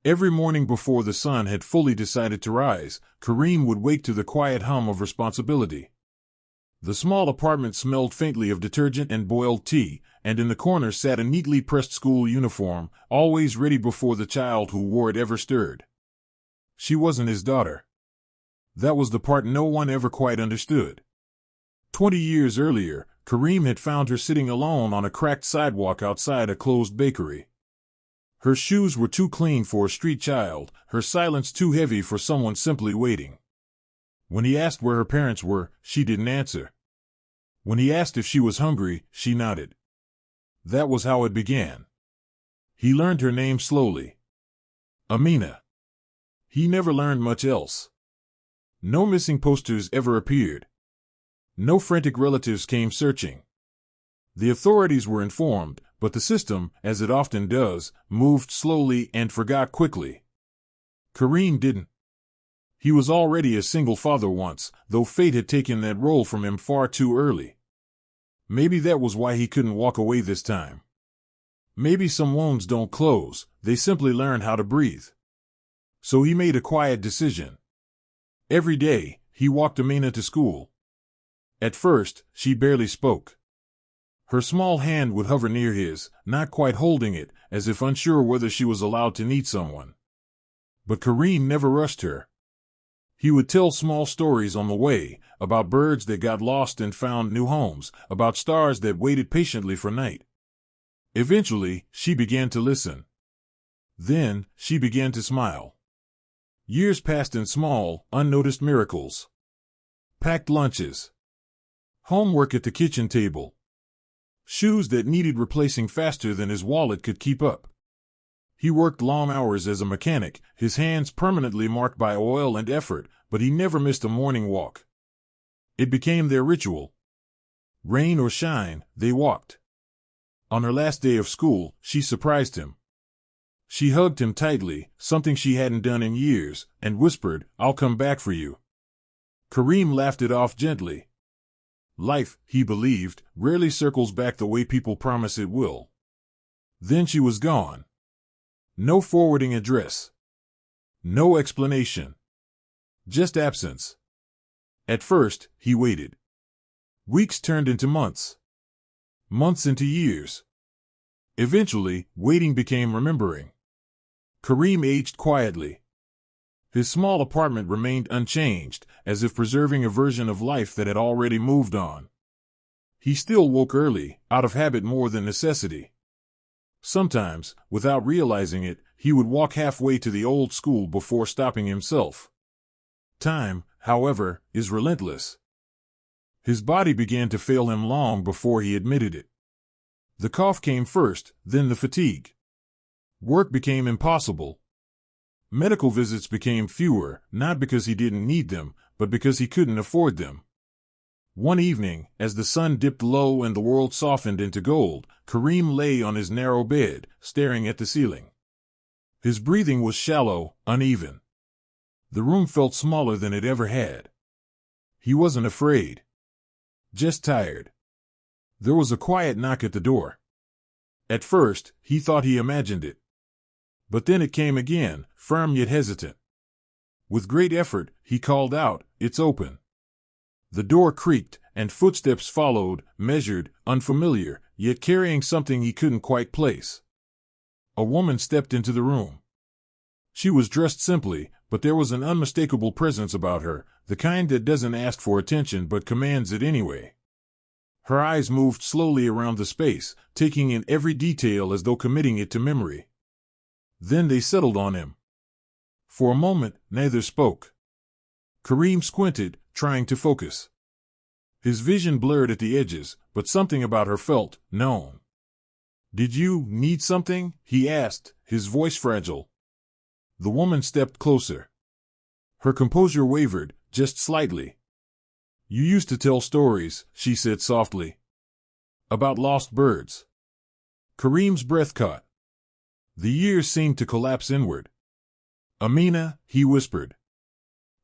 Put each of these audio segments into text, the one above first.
Every morning before the sun had fully decided to rise, Kareem would wake to the quiet hum of responsibility. The small apartment smelled faintly of detergent and boiled tea, and in the corner sat a neatly pressed school uniform, always ready before the child who wore it ever stirred. She wasn't his daughter. That was the part no one ever quite understood. 20 years earlier, Kareem had found her sitting alone on a cracked sidewalk outside a closed bakery. Her shoes were too clean for a street child, her silence too heavy for someone simply waiting. When he asked where her parents were, she didn't answer. When he asked if she was hungry, she nodded. That was how it began. He learned her name slowly. Amina. He never learned much else. No missing posters ever appeared. No frantic relatives came searching. The authorities were informed, but the system, as it often does, moved slowly and forgot quickly. Kareem didn't. He was already a single father once, though fate had taken that role from him far too early. Maybe that was why he couldn't walk away this time. Maybe some wounds don't close, they simply learn how to breathe. So he made a quiet decision. Every day, he walked Amina to school. At first, she barely spoke. Her small hand would hover near his, not quite holding it, as if unsure whether she was allowed to need someone. But Kareem never rushed her. He would tell small stories on the way, about birds that got lost and found new homes, about stars that waited patiently for night. Eventually, she began to listen. Then, she began to smile. Years passed in small, unnoticed miracles. Packed lunches. Homework at the kitchen table. Shoes that needed replacing faster than his wallet could keep up. He worked long hours as a mechanic, his hands permanently marked by oil and effort, but he never missed a morning walk. It became their ritual. Rain or shine, they walked. On her last day of school, she surprised him. She hugged him tightly, something she hadn't done in years, and whispered, "I'll come back for you." Kareem laughed it off gently. Life, he believed, rarely circles back the way people promise it will. Then she was gone. No forwarding address. No explanation. Just absence. At first, he waited. Weeks turned into months. Months into years. Eventually, waiting became remembering. Kareem aged quietly. His small apartment remained unchanged, as if preserving a version of life that had already moved on. He still woke early, out of habit more than necessity. Sometimes, without realizing it, he would walk halfway to the old school before stopping himself. Time, however, is relentless. His body began to fail him long before he admitted it. The cough came first, then the fatigue. Work became impossible. Medical visits became fewer, not because he didn't need them, but because he couldn't afford them. One evening, as the sun dipped low and the world softened into gold, Kareem lay on his narrow bed, staring at the ceiling. His breathing was shallow, uneven. The room felt smaller than it ever had. He wasn't afraid. Just tired. There was a quiet knock at the door. At first, he thought he imagined it. But then it came again, firm yet hesitant. With great effort, he called out, "It's open." The door creaked, and footsteps followed, measured, unfamiliar, yet carrying something he couldn't quite place. A woman stepped into the room. She was dressed simply, but there was an unmistakable presence about her, the kind that doesn't ask for attention but commands it anyway. Her eyes moved slowly around the space, taking in every detail as though committing it to memory. Then they settled on him. For a moment, neither spoke. Kareem squinted, trying to focus. His vision blurred at the edges, but something about her felt known. "Did you need something?" he asked, his voice fragile. The woman stepped closer. Her composure wavered, just slightly. "You used to tell stories," she said softly. "About lost birds." Kareem's breath caught. The years seemed to collapse inward. "Amina," he whispered.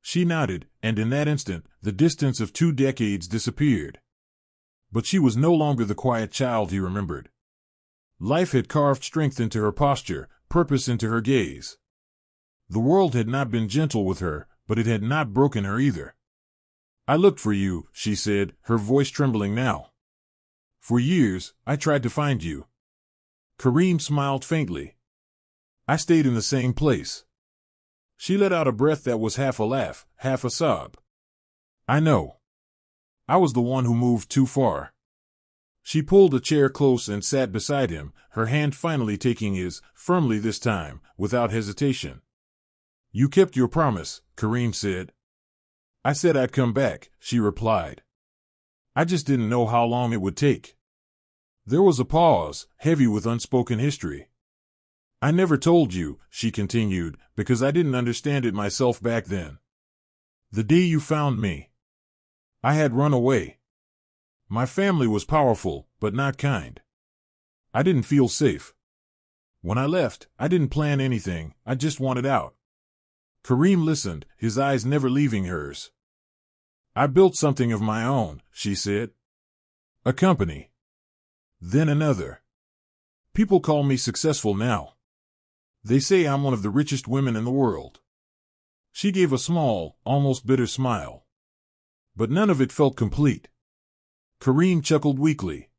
She nodded, and in that instant, the distance of 2 decades disappeared. But she was no longer the quiet child he remembered. Life had carved strength into her posture, purpose into her gaze. The world had not been gentle with her, but it had not broken her either. "I looked for you," she said, her voice trembling now. "For years, I tried to find you." Kareem smiled faintly. "I stayed in the same place." She let out a breath that was half a laugh, half a sob. "I know. I was the one who moved too far." She pulled a chair close and sat beside him, her hand finally taking his, firmly this time, without hesitation. "You kept your promise," Kareem said. "I said I'd come back," she replied. "I just didn't know how long it would take." There was a pause, heavy with unspoken history. "I never told you," she continued, "because I didn't understand it myself back then. The day you found me, I had run away. My family was powerful, but not kind. I didn't feel safe. When I left, I didn't plan anything, I just wanted out." Kareem listened, his eyes never leaving hers. "I built something of my own," she said. "A company. Then another. People call me successful now. They say I'm one of the richest women in the world." She gave a small, almost bitter smile. But none of it felt complete. Kareem chuckled weakly.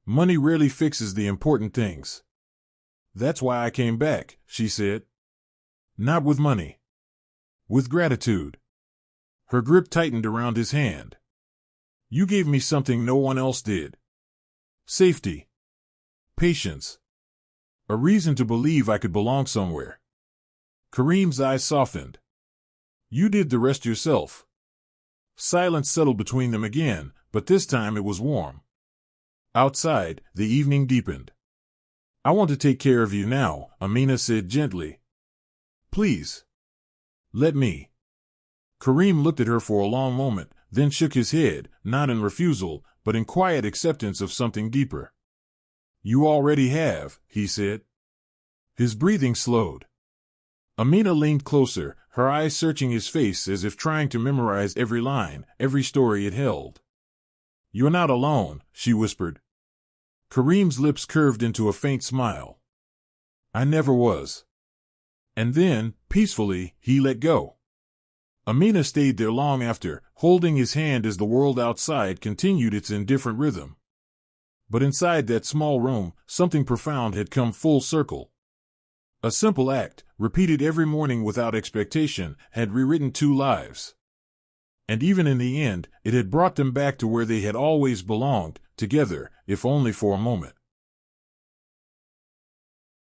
"Money rarely fixes the important things. That's why I came back," she said. "Not with money. With gratitude." Her grip tightened around his hand. "You gave me something no one else did. Safety. Patience. A reason to believe I could belong somewhere." Kareem's eyes softened. "You did the rest yourself." Silence settled between them again, but this time it was warm. Outside, the evening deepened. "I want to take care of you now," Amina said gently. "Please. Let me." Kareem looked at her for a long moment, then shook his head, not in refusal, but in quiet acceptance of something deeper. "You already have," he said. His breathing slowed. Amina leaned closer, her eyes searching his face as if trying to memorize every line, every story it held. "You're not alone," she whispered. Kareem's lips curved into a faint smile. "I never was." And then, peacefully, he let go. Amina stayed there long after, holding his hand as the world outside continued its indifferent rhythm. But inside that small room, something profound had come full circle. A simple act, repeated every morning without expectation, had rewritten two lives. And even in the end, it had brought them back to where they had always belonged, together, if only for a moment.